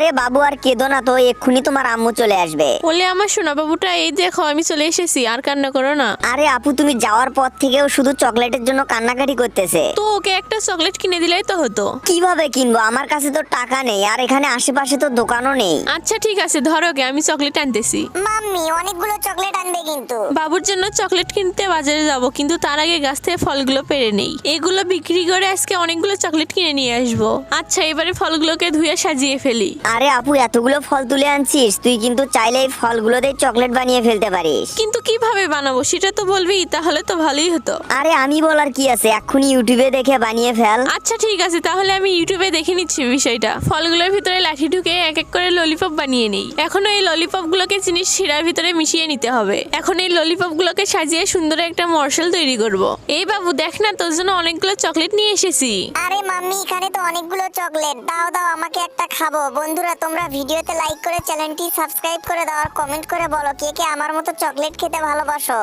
আরে বাবু আর কেঁদো না তো, এক্ষুনি তোমার আম্মু চলে আসবে। বলে আমার সোনা বাবুটা, এই দেখো আমি চলে এসেছি, আর কান্না করো না। আরে আপু তুমি যাওয়ার পর থেকেও শুধু চকলেটের জন্য কান্নাকাটি করতেছে। তো ওকে একটা চকলেট কিনে দিলেই তো হতো। কিভাবে কিনবো, আমার কাছে তো টাকা নেই, আর এখানে আশেপাশে তো দোকানও নেই। আচ্ছা ঠিক আছে, ধরো ওকে, আমি চকলেট আনতেছি। মাম্মি অনেকগুলো চকলেট আনবে কিন্তু। বাবুর জন্য চকলেট কিনতে বাজারে যাব, কিন্তু তার আগে গাছ থেকে ফলগুলো পেড়ে নেই। এগুলো বিক্রি করে আজকে অনেকগুলো চকলেট কিনে নিয়ে আসবো। আচ্ছা এবারে ফলগুলোকে ধুয়ে সাজিয়ে ফেলি। আরে আপু এতগুলো ফল তুলে আনছিস, তুই কিন্তু চাইলে এই ফলগুলো দিয়ে চকলেট বানিয়ে ফেলতে পারিস। কিন্তু কিভাবে বানাবো সেটা তো বলবি, তাহলে তো ভালোই হতো। আরে আমি বলার কি আছে, এক্ষুনি ইউটিউবে দেখে বানিয়ে ফেল। আচ্ছা ঠিক আছে, তাহলে আমি ইউটিউবে দেখে নিচ্ছি বিষয়টা। ফলগুলোর ভিতরে লাঠি ঢুকে এক এক করে ললিপপ বানিয়ে নেই। এখন এই ললিপপ গুলোকে চিনির শিরার ভিতরে মিশিয়ে নিতে হবে। এখন এই ললিপপ গুলোকে সাজিয়ে সুন্দর একটা মশলা তৈরি করব। এই বাবু দেখ না, তোর জন্য অনেকগুলো চকলেট নিয়ে এসেছি। আরে মাম্মি এখানে তো অনেকগুলো চকলেট, দাও দাও আমাকে একটা খাবো। বন্ধুরা তোমরা ভিডিওতে লাইক করে চ্যানেলটি সাবস্ক্রাইব করে দাও, আর কমেন্ট করে বলো কে কে আমার মতো চকলেট খেতে ভালোবাসো।